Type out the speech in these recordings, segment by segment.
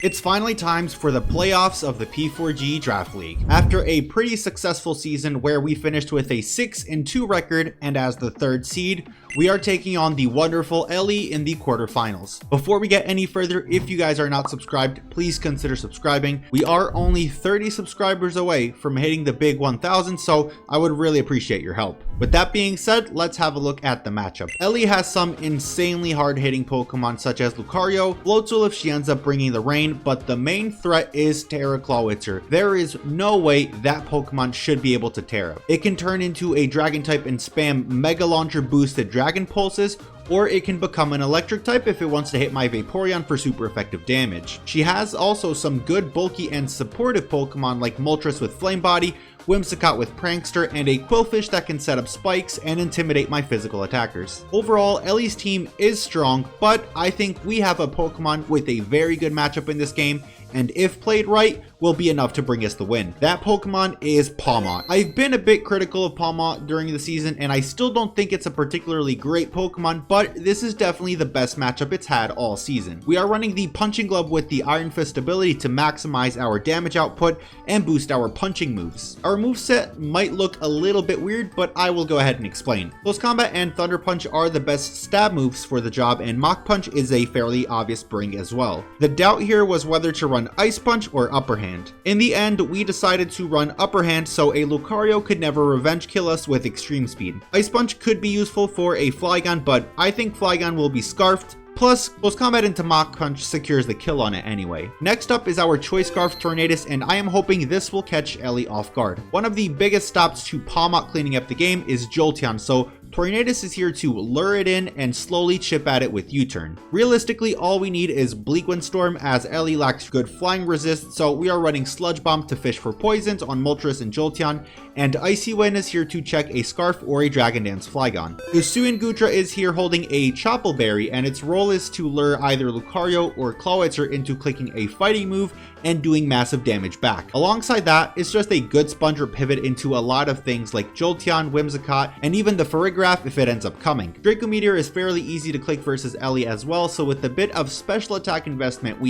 It's finally times for the playoffs of the P4G Draft League. After a pretty successful season where we finished with a 6-2 record and as the 3rd seed, we are taking on the wonderful Ellie in the quarterfinals. Before we get any further, if you guys are not subscribed, please consider subscribing. We are only 30 subscribers away from hitting the big 1,000, so I would really appreciate your help. With that being said, let's have a look at the matchup. Ellie has some insanely hard-hitting Pokemon such as Lucario, Floatzel if she ends up bringing the rain, but the main threat is Terra Clawitzer. There is no way that Pokemon should be able to Terra. It can turn into a Dragon type and spam Mega Launcher boosted Dragon Pulses, or it can become an electric type if it wants to hit my Vaporeon for super effective damage. She has also some good bulky and supportive Pokemon like Moltres with Flame Body, Whimsicott with Prankster, and a Quillfish that can set up spikes and intimidate my physical attackers. Overall, Ellie's team is strong, but I think we have a Pokemon with a very good matchup in this game, and if played right, will be enough to bring us the win. That Pokemon is PAWMOT. I've been a bit critical of PAWMOT during the season, and I still don't think it's a particularly great Pokemon, but this is definitely the best matchup it's had all season. We are running the Punching Glove with the Iron Fist ability to maximize our damage output and boost our punching moves. Our moveset might look a little bit weird, but I will go ahead and explain. Close Combat and Thunder Punch are the best stab moves for the job, and Mach Punch is a fairly obvious bring as well. The doubt here was whether to run Ice Punch or Upper Hand. In the end, we decided to run Upper Hand so a Lucario could never revenge kill us with extreme speed. Ice Punch could be useful for a Flygon, but I think Flygon will be Scarfed. Plus, Close Combat into Mach Punch secures the kill on it anyway. Next up is our Choice Scarf Tornadus, and I am hoping this will catch Ellie off guard. One of the biggest stops to PAWMOT cleaning up the game is Jolteon, so Tornadus is here to lure it in and slowly chip at it with U-turn. Realistically, all we need is Bleak Wind Storm as Ellie lacks good flying resist, so we are running Sludge Bomb to fish for poisons on Moltres and Jolteon, and Icy Wind is here to check a Scarf or a Dragon Dance Flygon. Hisuian Goodra is here holding a Chople Berry, and its role is to lure either Lucario or Clawitzer into clicking a fighting move and doing massive damage back. Alongside that, it's just a good sponge or pivot into a lot of things like Jolteon, Whimsicott, and even the Farigiraf if it ends up coming. Draco Meteor is fairly easy to click versus Ellie as well, so with the bit of special attack investment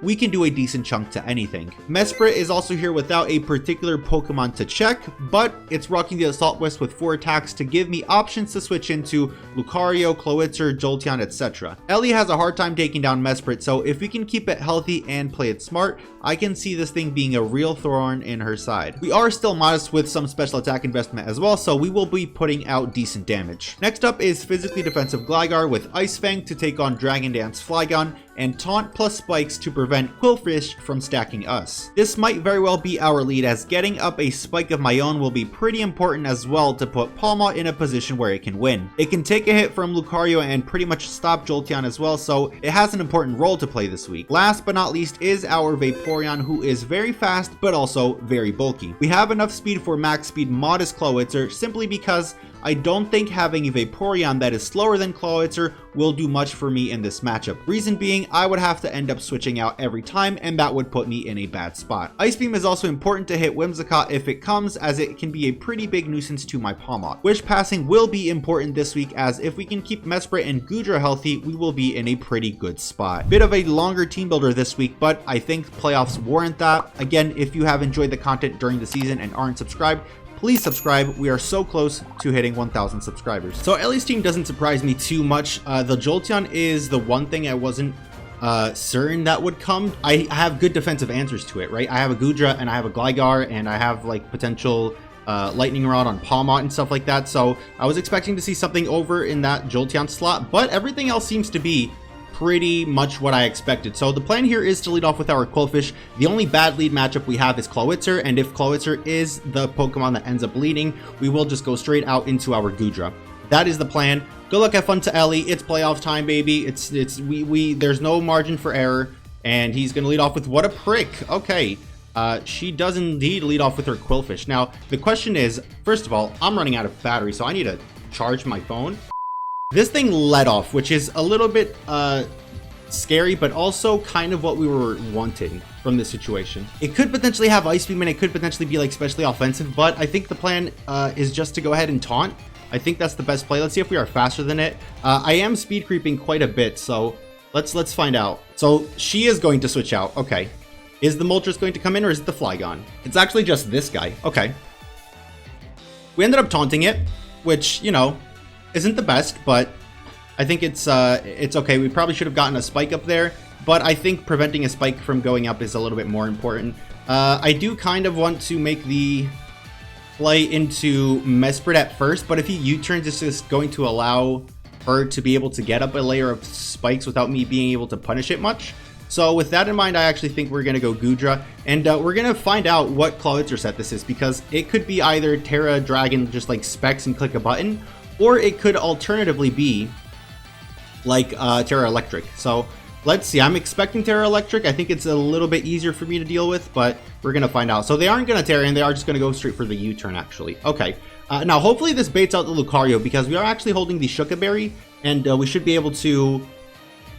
we can do a decent chunk to anything. Mesprit is also here without a particular Pokemon to check, but it's rocking the Assault Vest with 4 attacks to give me options to switch into Lucario, Clawitzer, Jolteon, etc. Ellie has a hard time taking down Mesprit, so if we can keep it healthy and play it smart, I can see this thing being a real thorn in her side. We are still modest with some special attack investment as well, so we will be putting out decent damage. Next up is physically defensive Gligar with Ice Fang to take on Dragon Dance Flygon, and Taunt plus Spikes to prevent Quillfish from stacking us. This might very well be our lead, as getting up a spike of my own will be pretty important as well to put PAWMOT in a position where it can win. It can take a hit from Lucario and pretty much stop Jolteon as well, so it has an important role to play this week. Last but not least is our Vaporeon, who is very fast but also very bulky. We have enough speed for max speed modest Clawitzer simply because I don't think having a Vaporeon that is slower than Clawitzer will do much for me in this matchup. Reason being, I would have to end up switching out every time, and that would put me in a bad spot. Ice Beam is also important to hit Whimsicott if it comes, as it can be a pretty big nuisance to my PAWMOT. Wish Passing will be important this week, as if we can keep Mesprit and Goodra healthy, we will be in a pretty good spot. Bit of a longer team builder this week, but I think playoffs warrant that. Again, if you have enjoyed the content during the season and aren't subscribed, please subscribe. We are so close to hitting 1,000 subscribers. So Ellie's team doesn't surprise me too much. The Jolteon is the one thing I wasn't certain that would come. I have good defensive answers to it, right? I have a Goodra and I have a Gligar and I have like potential Lightning Rod on PAWMOT and stuff like that. So I was expecting to see something over in that Jolteon slot, but everything else seems to be pretty much what I expected. So the plan here is to lead off with our Quillfish. The only bad lead matchup we have is Clawitzer, and if Clawitzer is the Pokemon that ends up leading, we will just go straight out into our Goodra. That is the plan. Good luck, have fun to Ellie. It's playoff time, baby. There's no margin for error, and he's gonna lead off with what a prick. Okay. She does indeed lead off with her Quillfish. Now, the question is, first of all, I'm running out of battery, so I need to charge my phone. This thing led off, which is a little bit scary, but also kind of what we were wanting from this situation. It could potentially have Ice Beam and it could potentially be like especially offensive, but I think the plan is just to go ahead and taunt. I think that's the best play. Let's see if we are faster than it. I am speed creeping quite a bit, so Let's find out. So she is going to switch out. Okay. Is the Moltres going to come in, or is it the Flygon? It's actually just this guy. Okay. We ended up taunting it, which, you know, isn't the best, but I think it's okay. We probably should have gotten a spike up there, but I think preventing a spike from going up is a little bit more important. I do kind of want to make the play into Mesprit at first, but if he U-turns, it's just going to allow her to be able to get up a layer of spikes without me being able to punish it much. So with that in mind, I actually think we're going to go Goodra, and we're going to find out what Clawitzer set this is, because it could be either Terra Dragon, just like specs and click a button, or it could alternatively be like Terra Electric. So let's see. I'm expecting Terra Electric. I think it's a little bit easier for me to deal with, but we're going to find out. So they aren't going to Terra, and they are just going to go straight for the U-turn, actually. Okay. Now, hopefully this baits out the Lucario, because we are actually holding the Shuka Berry, and we should be able to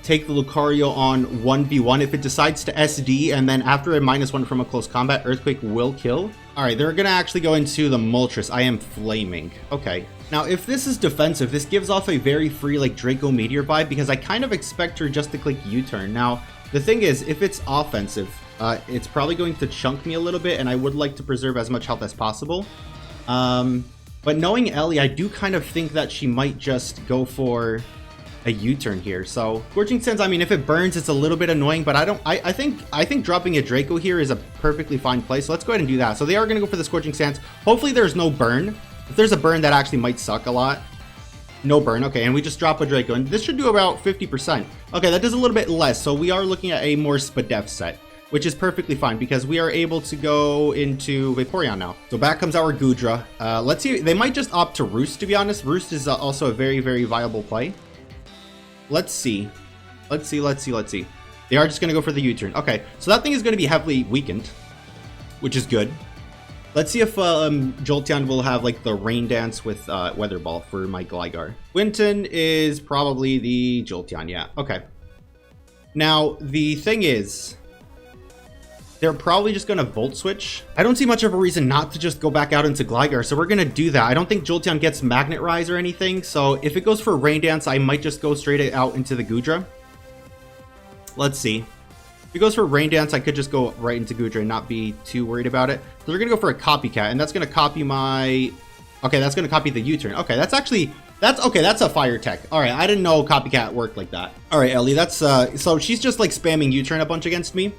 take the Lucario on 1v1 if it decides to SD, and then after a -1 from a close combat, Earthquake will kill. All right, they're going to actually go into the Moltres. I am flaming. Okay. Now, if this is defensive, this gives off a very free, like, Draco Meteor vibe, because I kind of expect her just to click U-turn. Now, the thing is, if it's offensive, it's probably going to chunk me a little bit, and I would like to preserve as much health as possible. But knowing Ellie, I do kind of think that she might just go for a U-turn here. So Scorching Sands, I mean, if it burns, it's a little bit annoying, but I think dropping a Draco here is a perfectly fine play. So let's go ahead and do that. So they are going to go for the Scorching Sands. Hopefully there's no burn. If there's a burn, that actually might suck a lot. No burn. Okay, and we just drop a Draco, and this should do about 50%. Okay, that does a little bit less. So we are looking at a more Spadef set, which is perfectly fine, because we are able to go into Vaporeon now. So back comes our Goodra. Let's see. They might just opt to Roost, to be honest. Roost is also a very, very viable play. Let's see. Let's see. They are just going to go for the U-turn. Okay, so that thing is going to be heavily weakened, which is good. Let's see if Jolteon will have, like, the Rain Dance with Weather Ball for my Gligar. Winton is probably the Jolteon, yeah. Okay. Now, the thing is, they're probably just going to Volt Switch. I don't see much of a reason not to just go back out into Gligar, so we're going to do that. I don't think Jolteon gets Magnet Rise or anything, so if it goes for Rain Dance, I might just go straight out into the Goodra. Let's see. If it goes for Rain Dance, I could just go right into Goodra and not be too worried about it. So they're going to go for a Copycat, and that's going to copy my... Okay, that's going to copy the U-turn. Okay, that's actually... Okay, that's a Fire Tech. All right, I didn't know Copycat worked like that. All right, Ellie, that's... So she's just, like, spamming U-turn a bunch against me,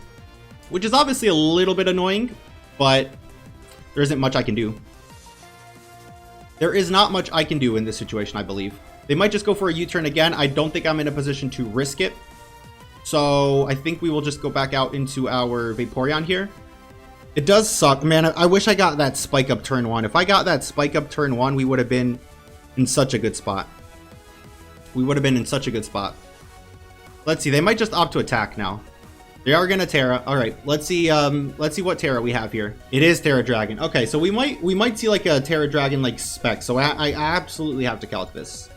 which is obviously a little bit annoying, but there isn't much I can do. There is not much I can do in this situation, I believe. They might just go for a U-turn again. I don't think I'm in a position to risk it. So I think we will just go back out into our Vaporeon here. It does suck, man. I wish I got that spike up turn 1. If I got that spike up turn 1, we would have been in such a good spot. Let's see. They might just opt to attack now. They are gonna Terra. All right, let's see what Terra we have here. It is Terra Dragon. Okay, so we might see like a Terra Dragon like spec. So I absolutely have to calc this.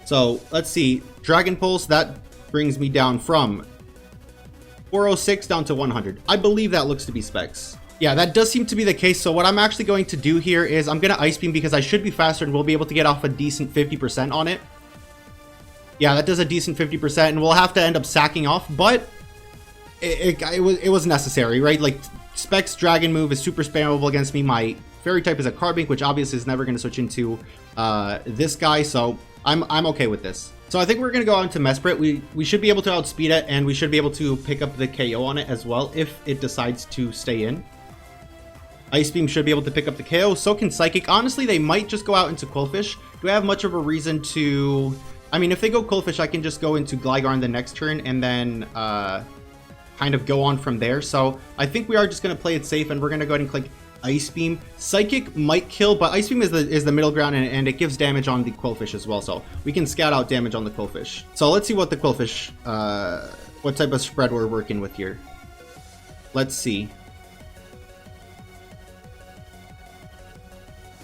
So let's see. Dragon Pulse, that brings me down from 406 down to 100. I believe that looks to be specs. Yeah, that does seem to be the case. So what I'm actually going to do here is I'm gonna Ice Beam, because I should be faster and we'll be able to get off a decent 50% on it. Yeah, that does a decent 50%, and we'll have to end up sacking off, but it was necessary, right? Like, Specs Dragon move is super spammable against me. My Fairy type is a Carbink, which obviously is never going to switch into this guy, so I'm okay with this. So I think we're going to go out into Mesprit. We should be able to outspeed it, and we should be able to pick up the KO on it as well if it decides to stay in. Ice Beam should be able to pick up the KO. So can Psychic. Honestly, they might just go out into Qwilfish. Do I have much of a reason to... I mean, if they go Qwilfish, I can just go into Gligar in the next turn and then kind of go on from there. So I think we are just going to play it safe, and we're going to go ahead and click Ice Beam. Psychic might kill, but Ice Beam is the middle ground, and it gives damage on the Qwilfish as well. So we can scout out damage on the Qwilfish. So let's see what the Qwilfish, what type of spread we're working with here. Let's see.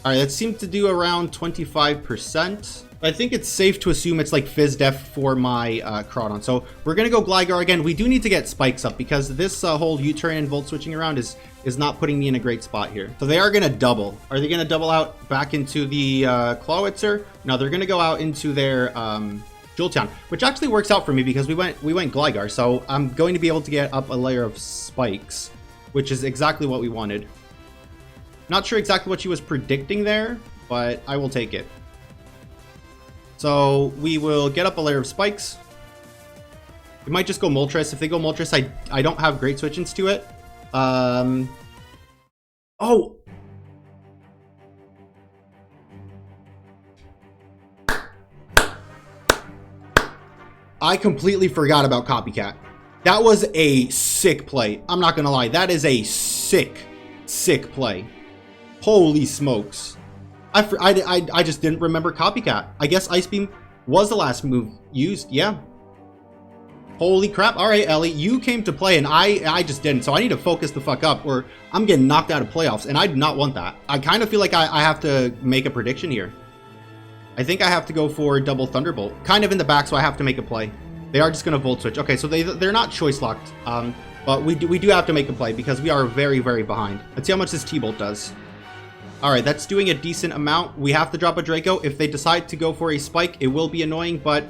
All right, that seemed to do around 25%. I think it's safe to assume it's like Fizz Def for my Crawdon. So we're going to go Gligar again. We do need to get spikes up, because this whole U-turn and Volt switching around is not putting me in a great spot here. So they are going to double. Are they going to double out back into the Clawitzer? No, they're going to go out into their Jolteon Jolteon, which actually works out for me because we went Gligar, so I'm going to be able to get up a layer of spikes, which is exactly what we wanted. Not sure exactly what she was predicting there, but I will take it. So we will get up a layer of spikes. We might just go Moltres. If they go Moltres, I don't have great switch-ins to it. Oh! I completely forgot about Copycat. That was a sick play. I'm not gonna lie. That is a sick play. Holy smokes. I just didn't remember Copycat. I guess Ice Beam was the last move used. Yeah. Holy crap. All right, Ellie, you came to play and I just didn't. So I need to focus the fuck up or I'm getting knocked out of playoffs and I do not want that. I kind of feel like I have to make a prediction here. I think I have to go for double Thunderbolt. Kind of in the back, so I have to make a play. They are just going to Volt Switch. Okay, so they're not choice locked. But we do have to make a play because we are very, very behind. Let's see how much this T-Bolt does. All right, that's doing a decent amount. We have to drop a Draco. If they decide to go for a Spike, it will be annoying, but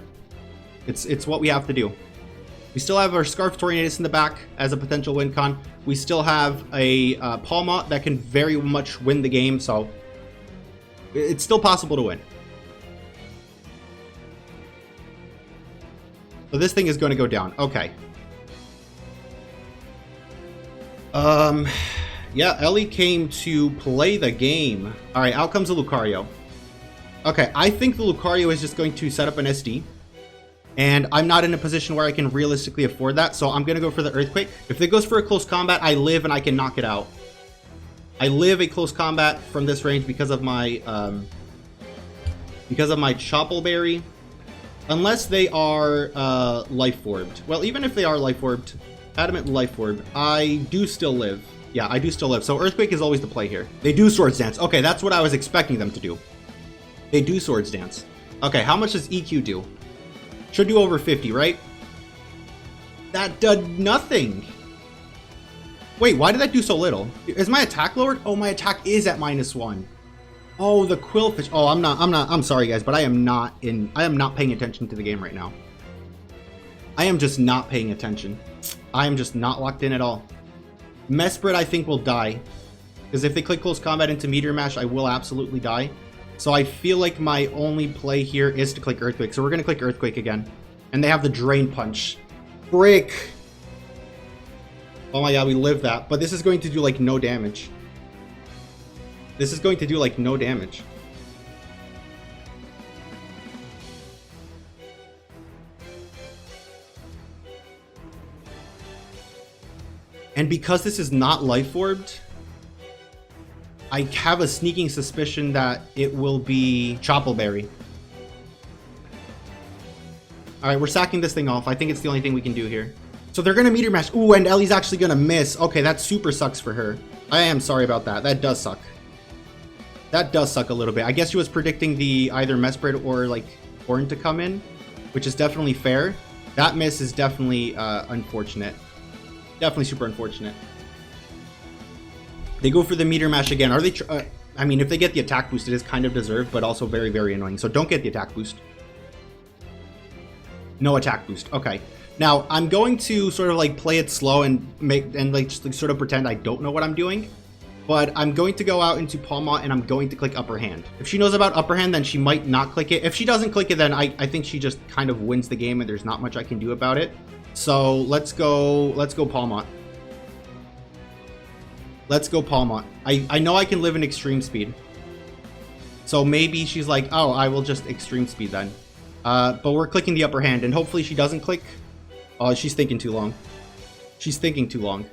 it's what we have to do. We still have our Scarf Tornadus in the back as a potential win con. We still have a PAWMOT that can very much win the game, so it's still possible to win. So this thing is going to go down. Okay. Yeah, Ellie came to play the game. All right, out comes the Lucario. Okay, I think the Lucario is just going to set up an SD. And I'm not in a position where I can realistically afford that, so I'm going to go for the Earthquake. If it goes for a close combat, I live and I can knock it out. I live a close combat from this range because of my Chople Berry. Unless they are Life Orbed. Well, even if they are Life Orbed, Adamant Life Orb, I do still live. Yeah, I do still live. So Earthquake is always the play here. They do Swords Dance. Okay, that's what I was expecting them to do. They do Swords Dance. Okay, how much does EQ do? Should do over 50, right? That did nothing. Wait, why did that do so little? Is my attack lowered? Oh, my attack is at -1. Oh, the Quillfish. Oh, I'm sorry guys, but I am not paying attention to the game right now. I am just not paying attention. I am just not locked in at all. Mesprit, I think, will die. Because if they click close combat into Meteor Mash, I will absolutely die. So I feel like my only play here is to click Earthquake. So we're going to click Earthquake again. And they have the Drain Punch. Frick! Oh my god, we lived that. But this is going to do, like, no damage. This is going to do, like, no damage. And because this is not Life Orbed, I have a sneaking suspicion that it will be Chople Berry. Alright, we're sacking this thing off. I think it's the only thing we can do here. So they're going to Meteor Mash. Ooh, and Ellie's actually going to miss. Okay, that super sucks for her. I am sorry about that. That does suck. That does suck a little bit. I guess she was predicting the either Mesprit or like Horn to come in, which is definitely fair. That miss is definitely unfortunate. Definitely super unfortunate. They go for the Meteor Mash again. Are they... I mean, if they get the attack boost, it is kind of deserved, but also very, very annoying. So don't get the attack boost. No attack boost. Okay. Now, I'm going to sort of like play it slow and like just like sort of pretend I don't know what I'm doing. But I'm going to go out into PAWMOT and I'm going to click Upper Hand. If she knows about Upper Hand, then she might not click it. If she doesn't click it, then I think she just kind of wins the game and there's not much I can do about it. So let's go PAWMOT. Let's go PAWMOT. I know I can live in Extreme Speed. So maybe she's like, oh, I will just Extreme Speed then. But we're clicking the Upper Hand and hopefully she doesn't click. Oh, she's thinking too long. She's thinking too long.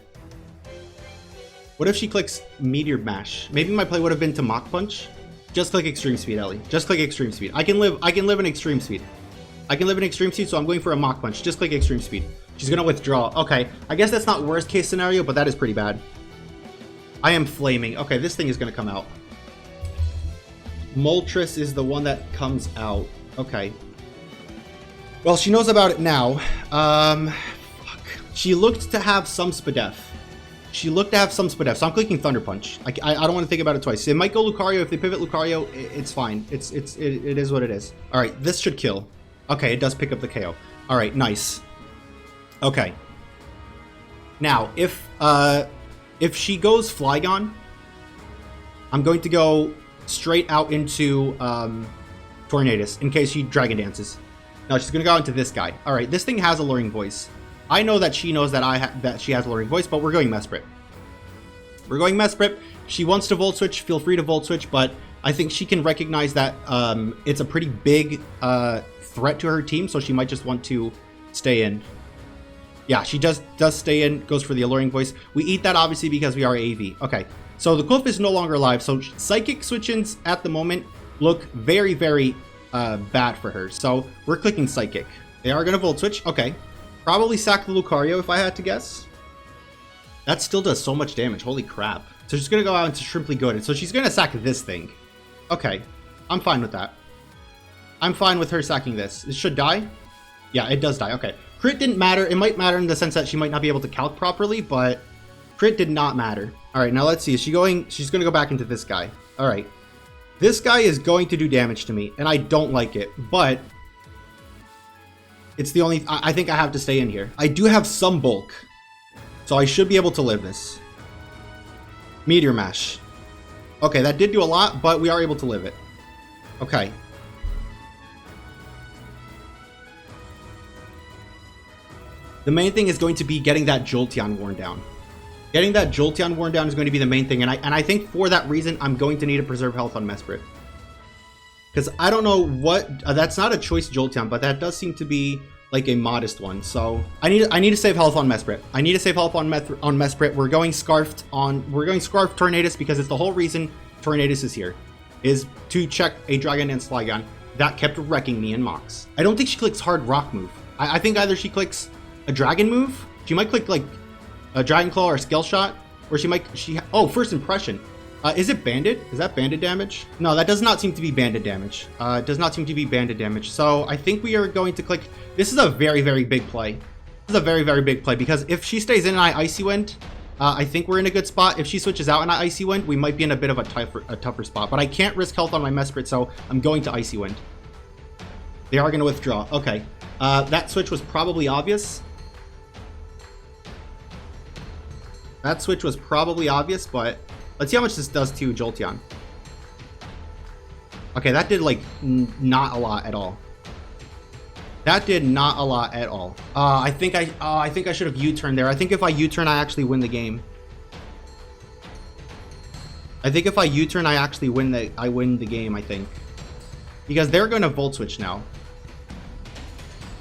What if she clicks Meteor Mash? Maybe my play would have been to Mach Punch. Just click Extreme Speed, Ellie. Just click Extreme Speed. I can live in Extreme Speed. I can live in Extreme Speed, so I'm going for a Mach Punch. Just click Extreme Speed. She's gonna withdraw. Okay, I guess that's not worst case scenario, but that is pretty bad. I am flaming. Okay, this thing is gonna come out. Moltres is the one that comes out. Okay. Well, she knows about it now. Fuck. She looked to have some Spadef. She looked to have some Spadef, so I'm clicking Thunder Punch. I don't want to think about it twice. It might go Lucario. If they pivot Lucario, it's fine. It is what it is. All right, this should kill. Okay, it does pick up the KO. All right, nice. Okay. Now, if she goes Flygon, I'm going to go straight out into Tornadus in case she Dragon Dances. No, she's going to go into this guy. All right, this thing has Alluring Voice. I know that she knows that that she has Alluring Voice, but we're going Mesprit. We're going Mesprit. She wants to Volt Switch. Feel free to Volt Switch, but I think she can recognize that it's a pretty big threat to her team, so she might just want to stay in. Yeah, she does stay in, goes for the Alluring Voice. We eat that, obviously, because we are AV. Okay, so the Cliff is no longer alive, so Psychic switch-ins at the moment look very, very bad for her. So we're clicking Psychic. They are going to Volt Switch. Okay. Probably sack the Lucario if I had to guess. That still does so much damage. Holy crap. So she's going to go out into Shrimply Goaded. So she's going to sack this thing. Okay. I'm fine with that. I'm fine with her sacking this. It should die. Yeah, it does die. Okay. Crit didn't matter. It might matter in the sense that she might not be able to calc properly, but crit did not matter. All right, now let's see. Is she going? She's going to go back into this guy. All right. This guy is going to do damage to me, and I don't like it, but it's the only... I think I have to stay in here. I do have some bulk, so I should be able to live this. Meteor Mash. Okay, that did do a lot, but we are able to live it. Okay. The main thing is going to be getting that Jolteon worn down. Getting that Jolteon worn down is going to be the main thing, and I think for that reason, I'm going to need to preserve health on Mesprit. Because I don't know what... that's not a choice Jolteon, but that does seem to be like a modest one. So I need to save health on Mesprit. I need to save health on Mesprit. We're going Scarfed Tornadus because it's the whole reason Tornadus is here. Is to check a Dragon Dance Flygon that kept wrecking me in mocks. I don't think she clicks Hard Rock move. I think either she clicks a Dragon move. She might click like a Dragon Claw or a Scale Shot, or oh, First Impression. Is it banded? Is that banded damage? No, that does not seem to be banded damage. It does not seem to be banded damage. So I think we are going to click. This is a very, very big play. This is a very, very big play because if she stays in and I Icy Wind, I think we're in a good spot. If she switches out and I Icy Wind, we might be in a bit of a tougher spot. But I can't risk health on my Mesprit, so I'm going to Icy Wind. They are going to withdraw. Okay. That switch was probably obvious. That switch was probably obvious, but let's see how much this does to Jolteon. Okay, that did like not a lot at all. That did not a lot at all. I think I should have U-turned there. I think if I U-turn, I actually win the game. I think if I U-turn, I actually win the game, I think. Because they're going to Volt Switch now.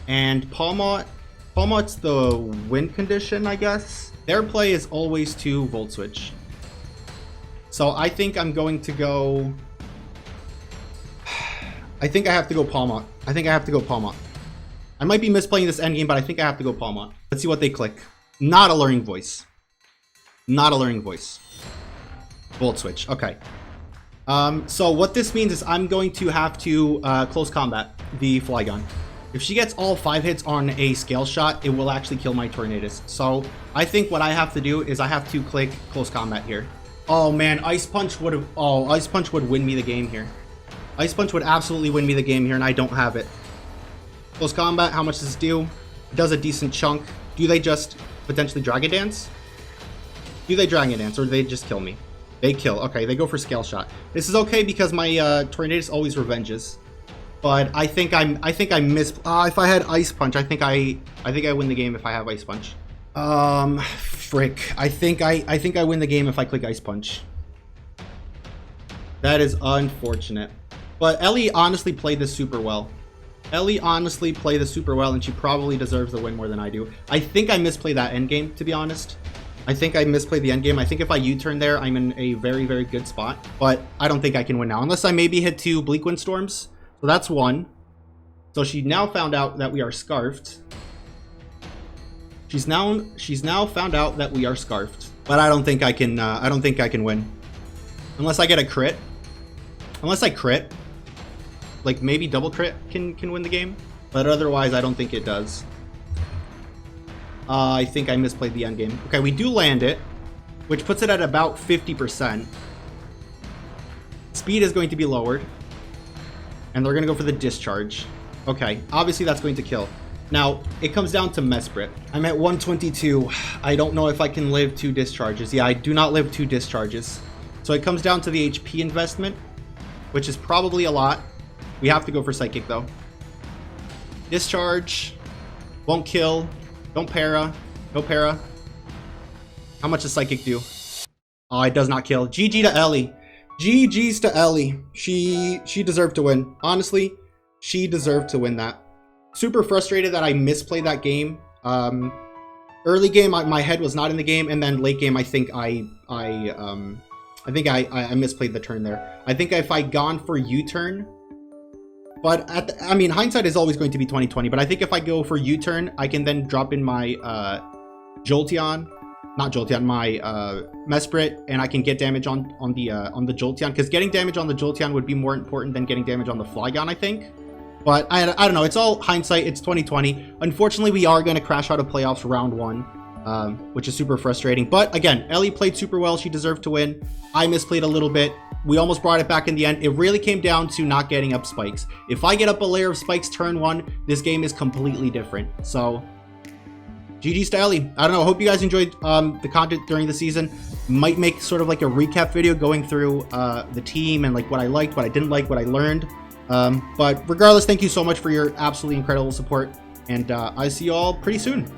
And PAWMOT's the win condition, I guess. Their play is always to Volt Switch. So I think I'm going to go... I think I have to go PAWMOT. I think I have to go PAWMOT. I might be misplaying this endgame, but I think I have to go PAWMOT. Let's see what they click. Not Alluring Voice. Not Alluring Voice. Volt Switch. Okay. So what this means is I'm going to have to close combat the Flygon. If she gets all 5 hits on a Scale Shot, it will actually kill my Tornadus. So I think what I have to do is I have to click close combat here. Oh man, Ice Punch would have... Oh, Ice Punch would win me the game here. Ice Punch would absolutely win me the game here, and I don't have it. Close combat, how much does this do? It does a decent chunk. Do they just potentially Dragon Dance? Do they Dragon Dance, or do they just kill me? They kill. Okay, they go for Scale Shot. This is okay because my Tornadus always revenges. But I think I missed. If I had Ice Punch, I think I win the game if I have Ice Punch. Frick. I think I win the game if I click Ice Punch. That is unfortunate. But Ellie honestly played this super well. Ellie honestly played this super well, and she probably deserves the win more than I do. I think I misplayed that endgame, to be honest. I think I misplayed the endgame. I think if I U-turn there, I'm in a very, very good spot. But I don't think I can win now, unless I maybe hit 2 Bleak Windstorms. So that's 1. So she now found out that we are Scarfed. She's now found out that we are Scarfed. But I don't think I can. I don't think I can win, unless I get a crit. Unless I crit, like maybe double crit can win the game. But otherwise, I don't think it does. I think I misplayed the end game. Okay, we do land it, which puts it at about 50%. Speed is going to be lowered. And they're going to go for the discharge. Okay, obviously that's going to kill. Now, it comes down to Mesprit. I'm at 122. I don't know if I can live 2 discharges. Yeah, I do not live 2 discharges. So it comes down to the HP investment, which is probably a lot. We have to go for Psychic, though. Discharge. Won't kill. Don't para. No para. How much does Psychic do? Oh, it does not kill. GG to Ellie. GG's to Ellie. She deserved to win. Honestly, she deserved to win that. Super frustrated that I misplayed that game. Early game, my head was not in the game, and then late game, I think I misplayed the turn there. I think if I gone for U-turn, but I mean, hindsight is always going to be 20/20. But I think if I go for U-turn, I can then drop in my Jolteon, not Jolteon, my Mesprit, and I can get damage on the Jolteon, because getting damage on the Jolteon would be more important than getting damage on the Flygon, I think. But I don't know. It's all hindsight. It's 20/20. Unfortunately, we are going to crash out of playoffs round 1, which is super frustrating. But again, Ellie played super well. She deserved to win. I misplayed a little bit. We almost brought it back in the end. It really came down to not getting up spikes. If I get up a layer of spikes turn 1, this game is completely different. So, GG's to Ellie. I don't know. I hope you guys enjoyed the content during the season. Might make sort of like a recap video going through the team and like what I liked, what I didn't like, what I learned. But regardless, thank you so much for your absolutely incredible support, and I see you all pretty soon.